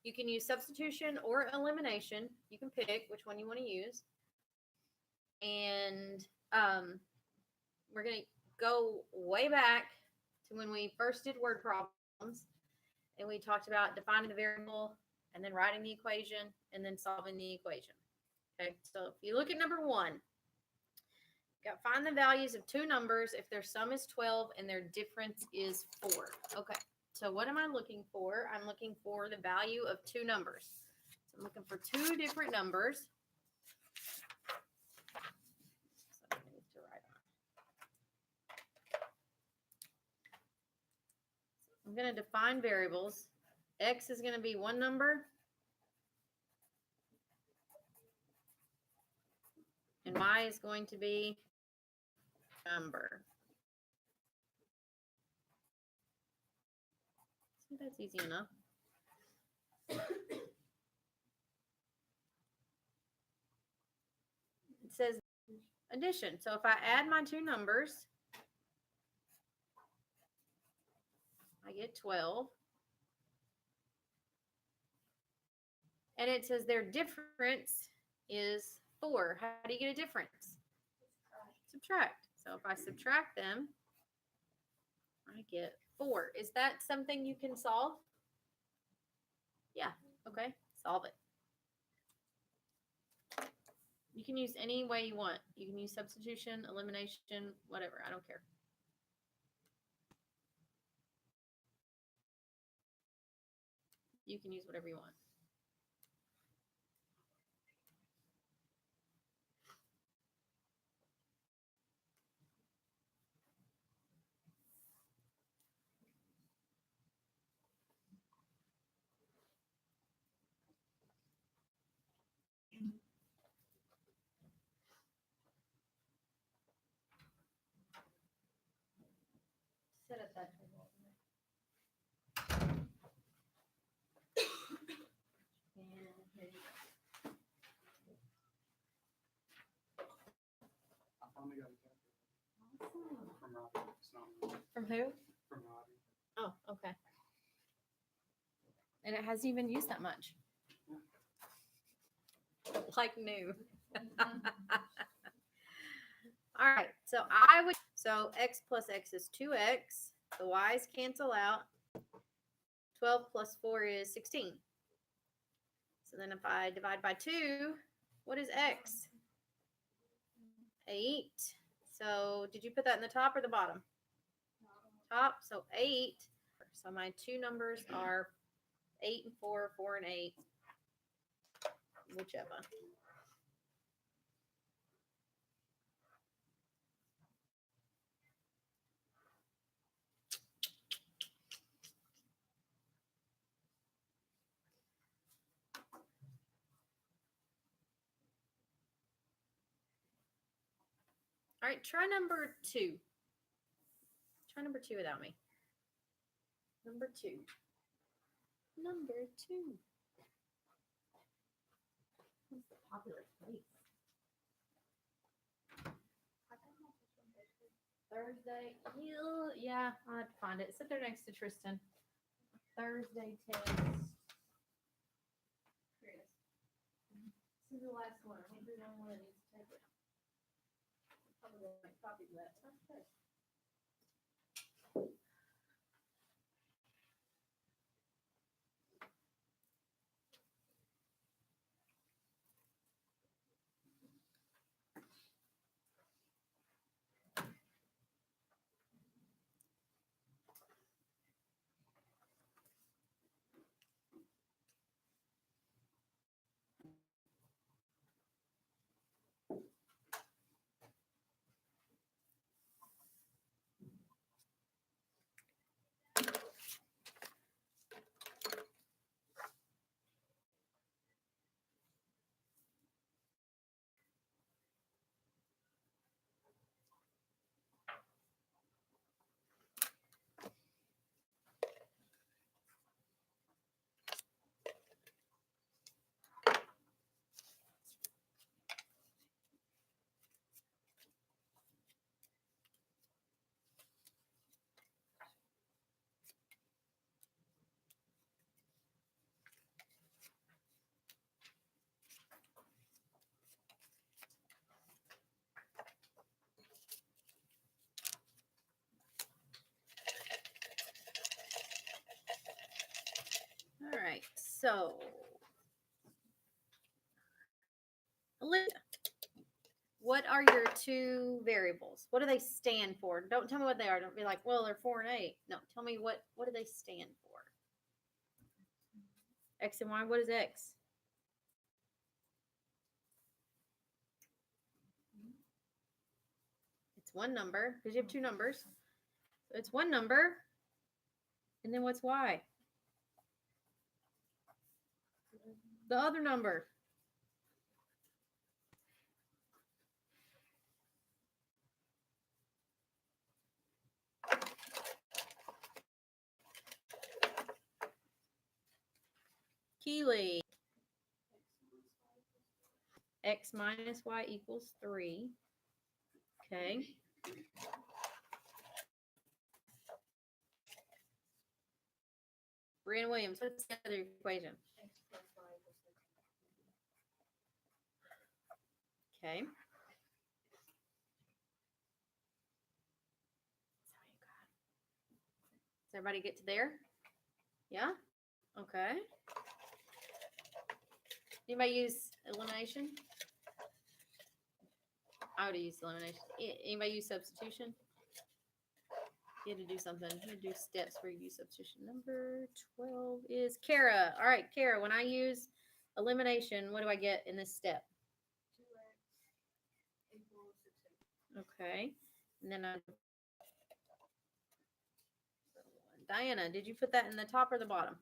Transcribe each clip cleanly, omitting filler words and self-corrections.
You can use substitution or elimination. You can pick which one you want to use. And we're going to go way back to when we first did word problems. And we talked about defining the variable and then writing the equation and then solving the equation. Okay, so if you look at number 1, got find the values of two numbers if their sum is 12 and their difference is 4. Okay, so what am I looking for? I'm looking for the value of two numbers. So I'm looking for two different numbers. So I need to write on. I'm going to define variables. X is going to be one number, and Y is going to be number. So that's easy enough. It says addition. So if I add my two numbers, I get 12. And it says their difference is 4. How do you get a difference? Subtract. So if I subtract them, I get 4. Is that something you can solve? Yeah. Okay. Solve it. You can use any way you want. You can use substitution, elimination, whatever. I don't care. You can use whatever you want. Sit at that table. And here you go. I finally got a calculator. From Robbie. It's not me. From who? From Robbie. Oh, okay. And it hasn't even used that much. Yeah. Like new. All right, so so x plus x is 2x. The y's cancel out. 12 plus 4 is 16. So then if I divide by 2, what is x? 8. So did you put that in the top or the bottom? Top, so 8. So my two numbers are 8 and 4, 4 and 8, whichever. All right, try number 2. Try number 2 without me. Number 2. Number 2. What's the popular place? Thursday. Yeah, I'll have to find it. Sit there next to Tristan. Thursday test. Here it is. This is the last one. I think you're the only one that needs to take it. Probably going to make copies of that. Okay. right. So, Olivia, what are your two variables? What do they stand for? Don't tell me what they are. Don't be like, well, they're 4 and 8. No, tell me what do they stand for? X and Y. What is X? It's one number because you have two numbers. So it's one number. And then what's Y? The other number. Keely. X minus Y equals 3. Okay. Brianna Williams, what's the other equation? Okay. Does everybody get to there? Yeah? Okay. Anybody use elimination? I would have used elimination. Anybody use substitution? You had to do something. You had to do steps where you use substitution. Number 12 is Kara. All right, Kara, when I use elimination, what do I get in this step? Okay. And then Diana, did you put that in the top or the bottom?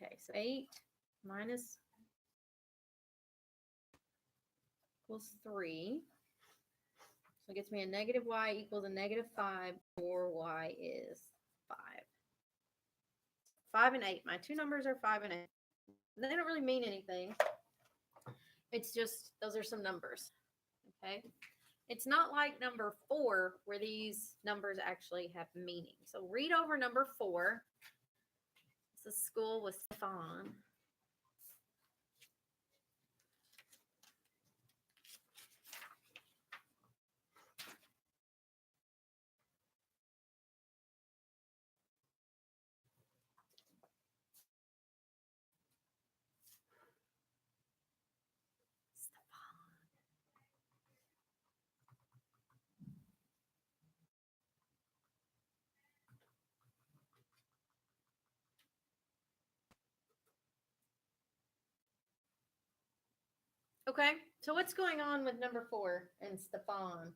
Okay, so 8 minus equals 3. So it gets me a negative y equals a negative 5, or y is 5. 5 and 8. My two numbers are 5 and 8. They don't really mean anything. It's just, those are some numbers. Okay. It's not like number 4 where these numbers actually have meaning. So read over number 4. It's a school with Stefan. Okay, so what's going on with number 4 and Stefan?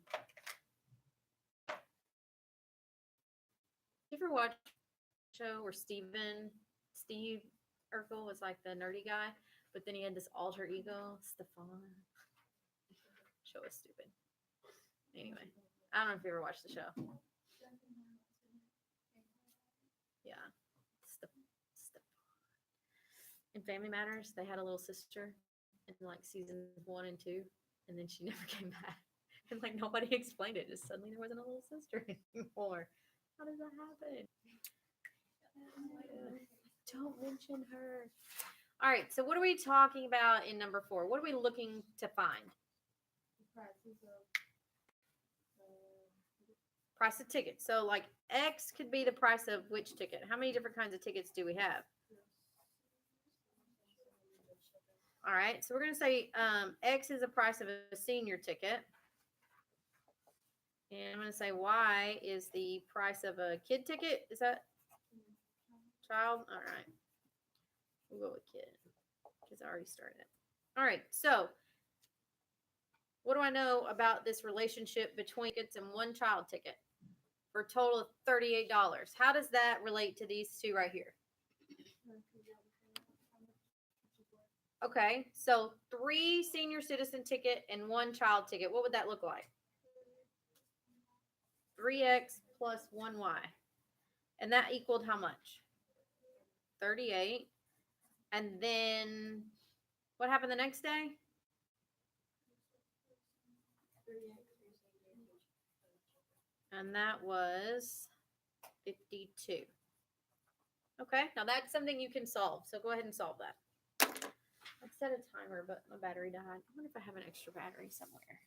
You ever watch a show where Steve Urkel was like the nerdy guy, but then he had this alter ego, Stefan? Show was stupid. Anyway, I don't know if you ever watched the show. Yeah. In Family Matters, they had a little sister in like season 1 and 2, and then she never came back. And like nobody explained it. Just suddenly there wasn't a little sister anymore. How does that happen? Don't mention her. All right, so what are we talking about in number 4? What are we looking to find? Price of tickets. So like X could be the price of which ticket? How many different kinds of tickets do we have? All right, so we're going to say X is the price of a senior ticket. And I'm going to say Y is the price of a kid ticket. Is that child? All right. We'll go with kid because I already started. All right, so what do I know about this relationship between tickets and one child ticket for a total of $38? How does that relate to these two right here? Okay, so 3 senior citizen ticket and 1 child ticket. What would that look like? 3x plus 1y. And that equaled how much? 38. And then what happened the next day? And that was 52. Okay, now that's something you can solve. So go ahead and solve that. I set a timer, but my battery died. I wonder if I have an extra battery somewhere.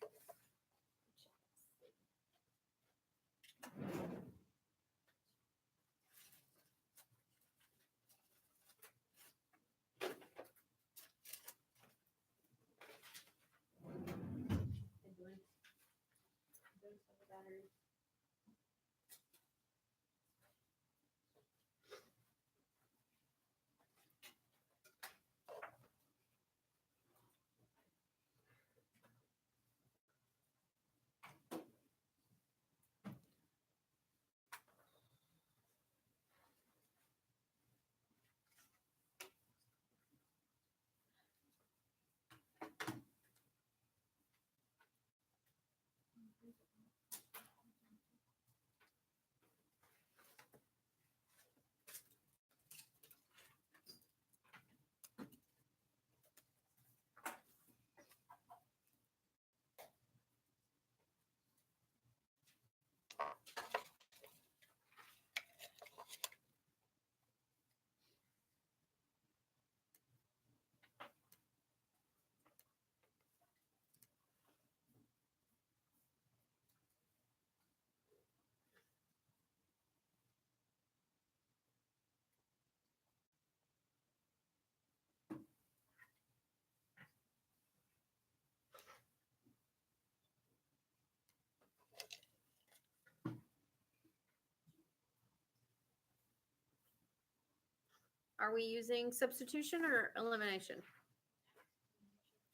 are we using substitution or elimination?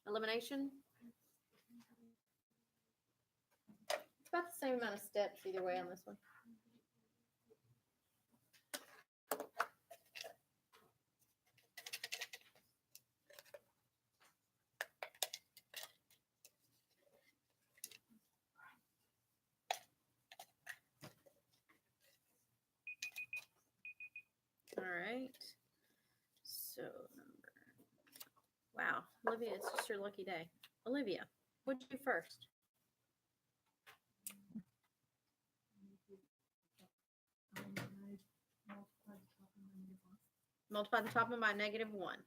Elimination? It's about the same amount of steps either way on this one. All right. So wow, Olivia, it's just your lucky day. Olivia, what'd you do first? Multiply the top one by -1.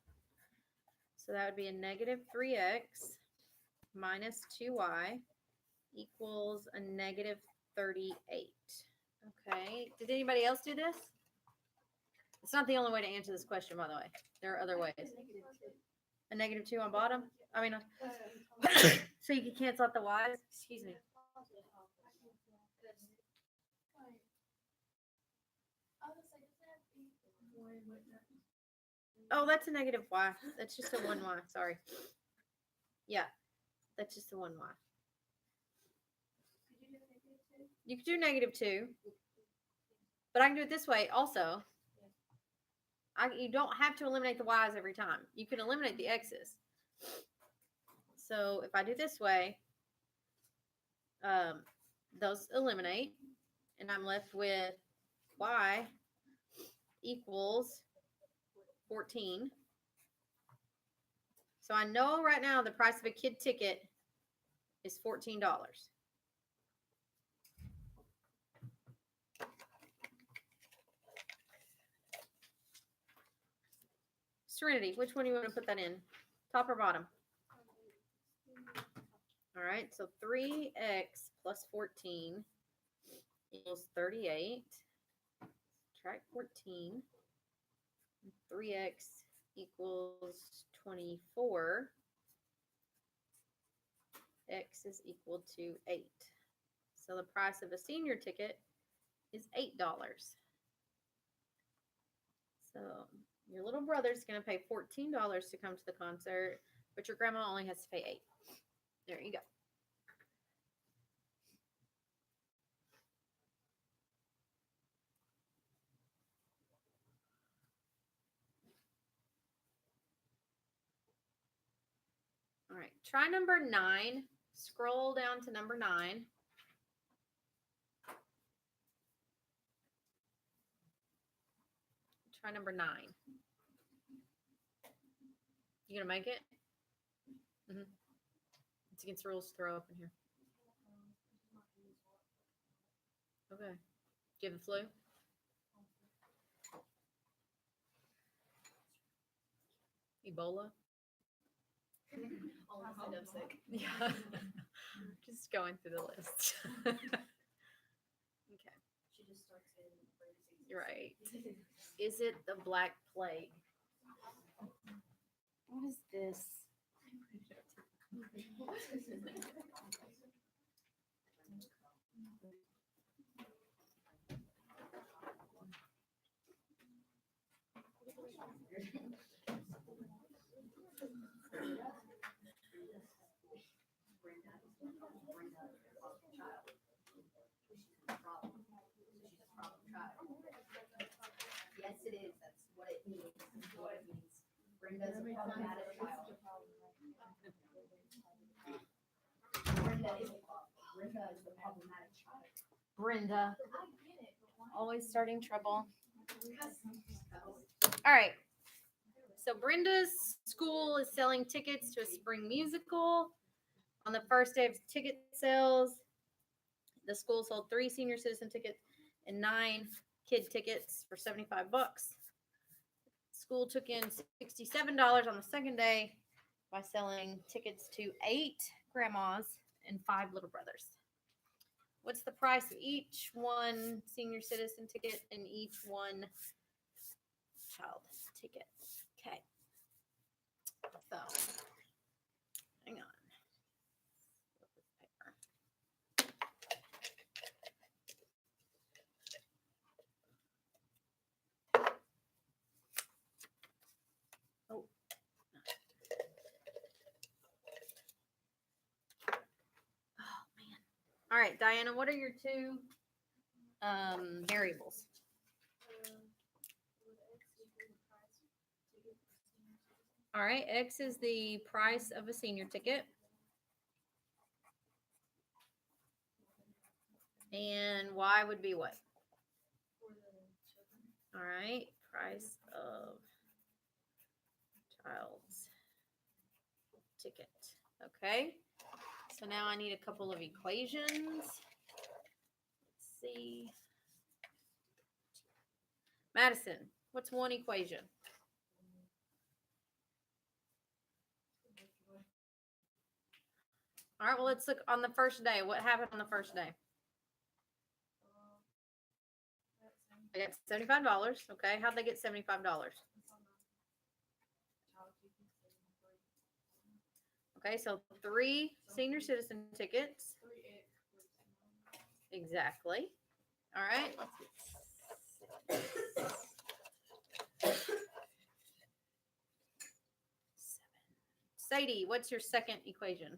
So that would be a negative 3x minus 2y equals a negative 38. Okay. Did anybody else do this? It's not the only way to answer this question, by the way. There are other ways. A -2 on bottom? I mean, so you can cancel out the y's? Excuse me. Oh, that's a negative y. That's just a 1y. Sorry. Yeah, that's just a 1y. You could do -2, but I can do it this way also. You don't have to eliminate the y's every time. You can eliminate the x's. So if I do this way, those eliminate, and I'm left with y equals 14. So I know right now the price of a kid ticket is $14. Serenity, which one do you want to put that in? Top or bottom? All right, so 3x plus 14 equals 38. Subtract 14. 3x equals 24. X is equal to 8. So the price of a senior ticket is $8. So your little brother's going to pay $14 to come to the concert, but your grandma only has to pay 8. There you go. All right, try number 9. Scroll down to number 9. Try number 9. You gonna make it? Mm-hmm. It's against the rules to throw up in here. Okay. Do you have the flu? Ebola? I'm sick. Yeah. Just going through the list. Okay. She just starts getting crazy. You're right. Is it the Black Plague? What is this? Yes, it is. That's what it means. That's what it means. Brenda's a problematic child. Brenda is the problematic child. Brenda. I get it, but why? Always starting trouble. All right. So Brenda's school is selling tickets to a spring musical. On the first day of ticket sales, the school sold 3 senior citizen tickets and 9 kid tickets for $75. School took in $67 on the second day by selling tickets to 8 grandmas and 5 little brothers. What's the price of each one senior citizen ticket and each one child ticket? Okay. So, hang on. right, Diana, what are your two variables? All right, X is the price of a senior ticket. And Y would be what? All right, price of child's ticket. Okay, so now I need a couple of equations. Let's see. Madison, what's one equation? All right, well, let's look on the first day. What happened on the first day? I got $75. Okay, how'd they get $75? Okay, so 3 senior citizen tickets. Exactly. All right. Sadie, what's your second equation?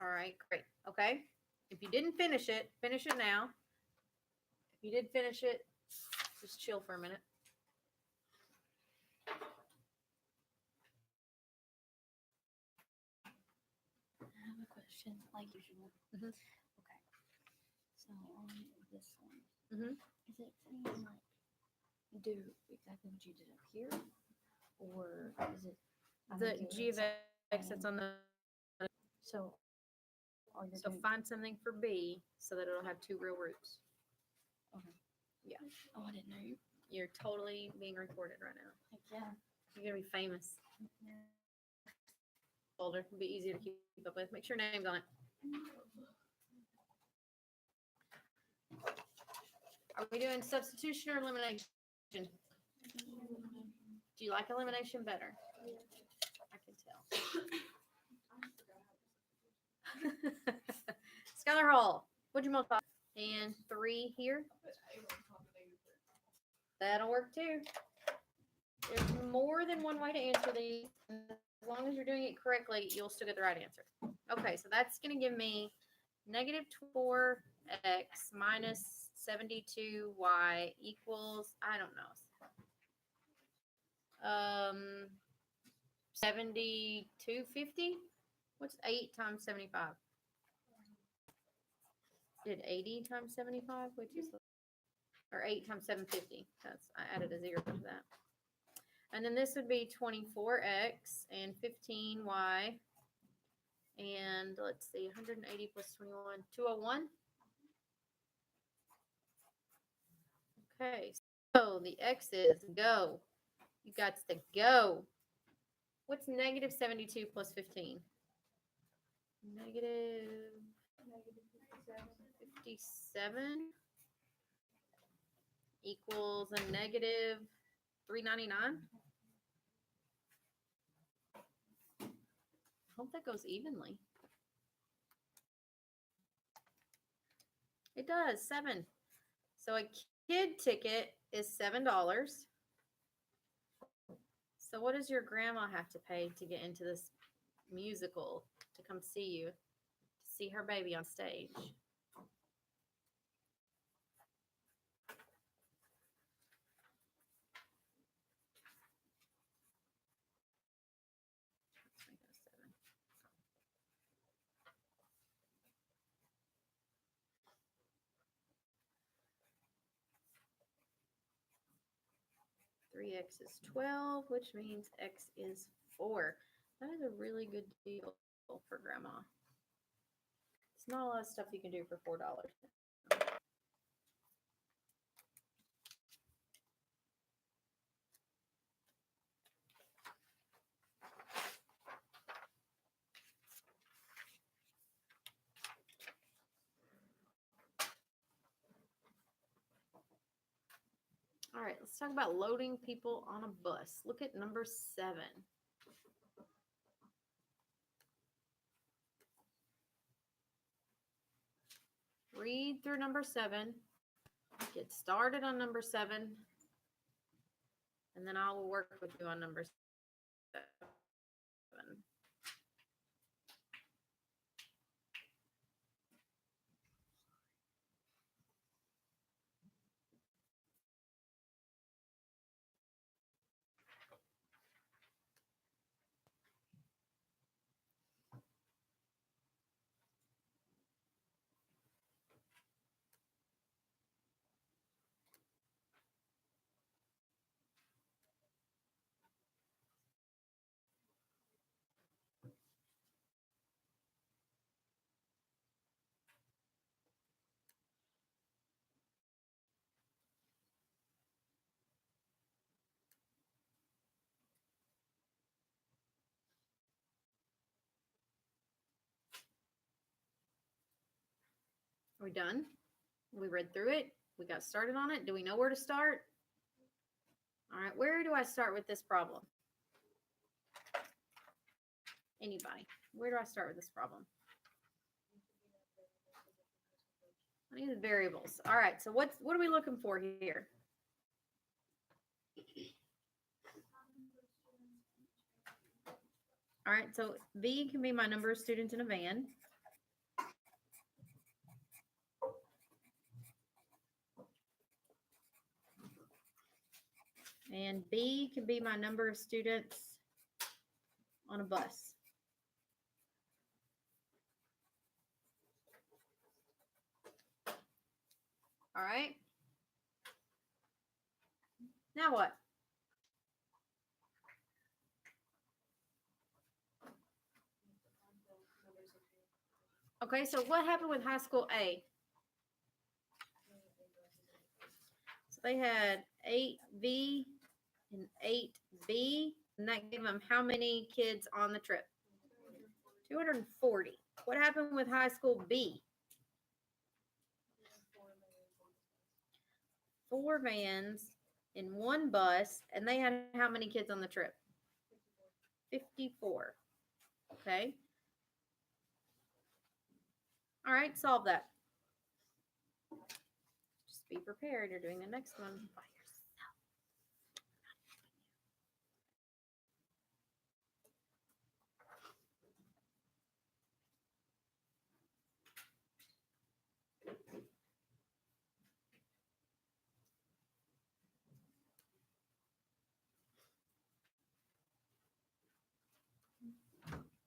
All right, great. Okay. If you didn't finish it now. If you did finish it, just chill for a minute. I have a question, like usual. Mhm. Okay. So on this one, Mhm. is it saying like do exactly what you did up here, or is it The G of X that's on the, so? Are you so find something for B so that it'll have 2 real roots. Okay. Yeah. Oh, I didn't know. You're totally being recorded right now. Heck yeah. You're gonna be famous. Folder. It'll be easier to keep up with. Make sure your name's on it. Are we doing substitution or elimination? Do you like elimination better? I can tell. Skylar Hall, what'd you multiply? And 3 here. That'll work too. There's more than one way to answer these. As long as you're doing it correctly, you'll still get the right answer. Okay, so that's going to give me negative 4x minus 72y equals, I don't know, 7250? What's 8 times 75? Did 80 times 75, which is, or 8 times 750. That's, I added a 0 to that. And then this would be 24x and 15y. And let's see, 180 plus 21, 201. Okay, so the x's go. You got to go. What's negative 72 plus 15? Negative 57 equals a negative 399. I hope that goes evenly. It does, 7. So a kid ticket is $7. So what does your grandma have to pay to get into this musical, to come see you, to see her baby on stage? Let's make it a 7. 3x is 12, which means x is 4. That is a really good deal for grandma. It's not a lot of stuff you can do for $4. All right, let's talk about loading people on a bus. Look at number 7. read through number 7, get started on number 7, and then I will work with you on number 7. Are we done? We read through it. We got started on it. Do we know where to start? All right, where do I start with this problem? Anybody? Where do I start with this problem? I need the variables. All right, so what are we looking for here? All right, so V can be my number of students in a van. And B can be my number of students on a bus. All right. Now what? Okay, so what happened with high school A? So they had 8V and 8B, and that gave them how many kids on the trip? 240. What happened with high school B? 4 vans in 1 bus, and they had how many kids on the trip? 54. Okay. All right, solve that. Just be prepared. You're doing the next one by yourself.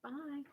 Bye.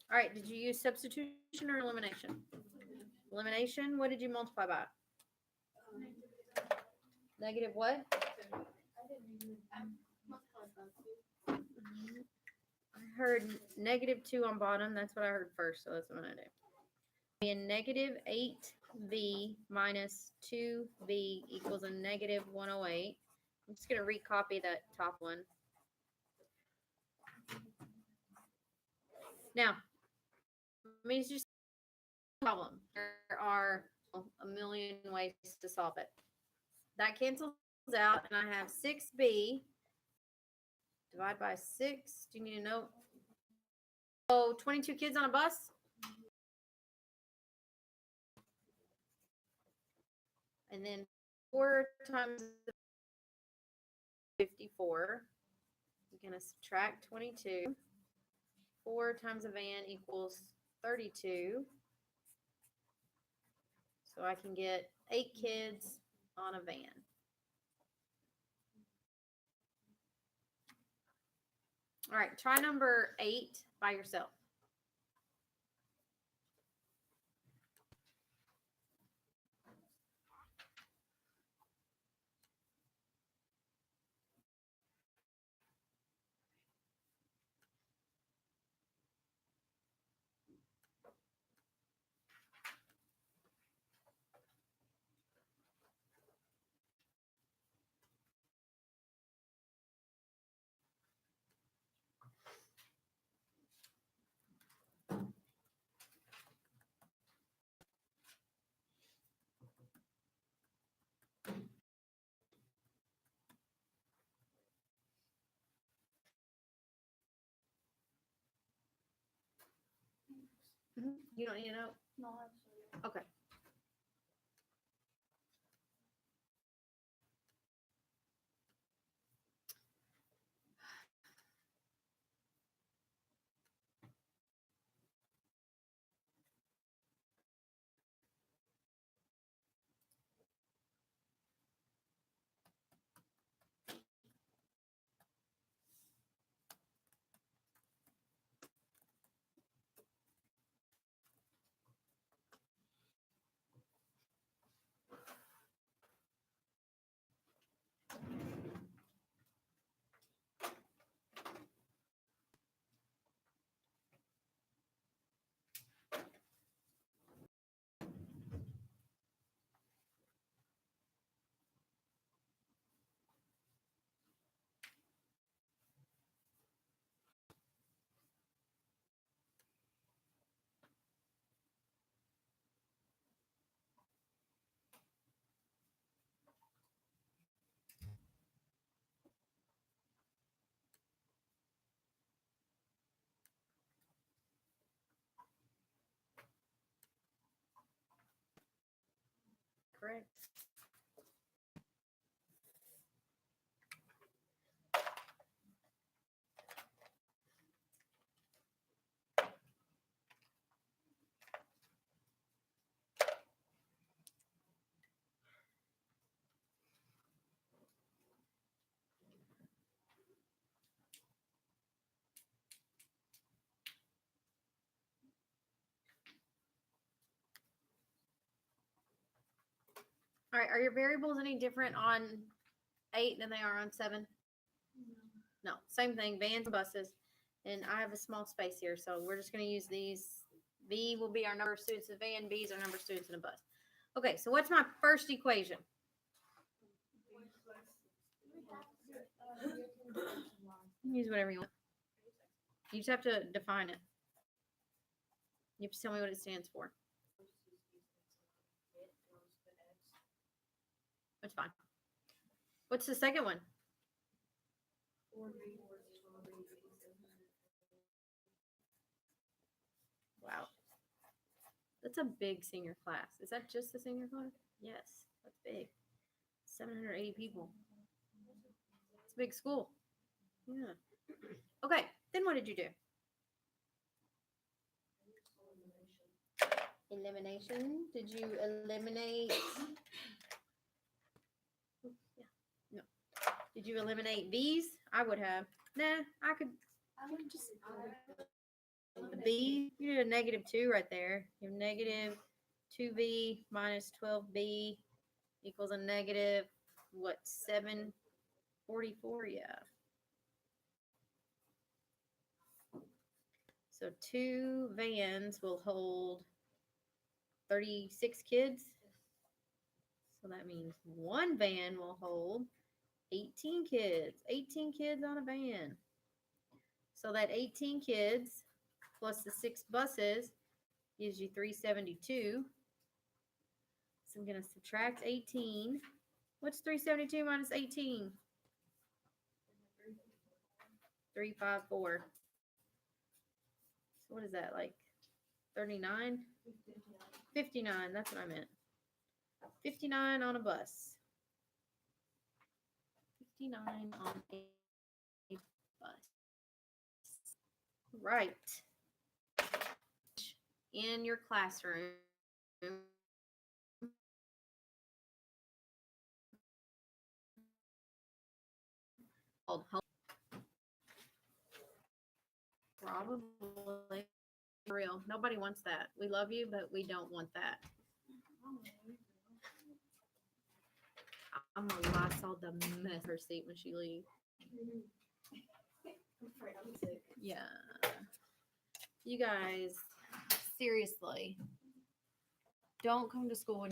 All right, did you use substitution or elimination? Elimination, what did you multiply by? Negative what? I heard -2 on bottom. That's what I heard first, so that's what I'm going to do. And negative 8V minus 2V equals a negative 108. I'm just going to recopy that top one. Now, let me just problem. There are a million ways to solve it. That cancels out, and I have 6B divide by 6. Do you need to know? Oh, 22 kids on a bus. And then 4 times 54. We're going to subtract 22. 4 times a van equals 32. So I can get 8 kids on a van. All right, try number 8 by yourself. You don't need to know? No, absolutely. Okay. Correct. All right, are your variables any different on 8 than they are on 7? No, same thing, vans and buses. And I have a small space here, so we're just going to use these. V will be our number of students in a van, B is our number of students in a bus. Okay, so what's my first equation? Use whatever you want. You just have to define it. You have to tell me what it stands for. That's fine. What's the second one? Wow. That's a big senior class. Is that just the senior class? Yes, that's big. 780 people. It's a big school. Yeah. Okay, then what did you do? Elimination. Did you eliminate? Yeah. No. Did you eliminate V's? I would have. Nah, I could. The B, you did a -2 right there. You have negative 2B minus 12B equals a negative, what, 744? Yeah. So 2 vans will hold 36 kids. So that means 1 van will hold 18 kids. 18 kids on a van. So that 18 kids plus the 6 buses gives you 372. So I'm going to subtract 18. What's 372 minus 18? 354. So what is that, like 39? 59, that's what I meant. 59 on a bus. 59 on a bus. Right. In your classroom home. Probably. For real. Nobody wants that. We love you, but we don't want that. I'm gonna Lysol the mess her seat when she leaves. I'm afraid I'm sick. Yeah. You guys, seriously, don't come to school when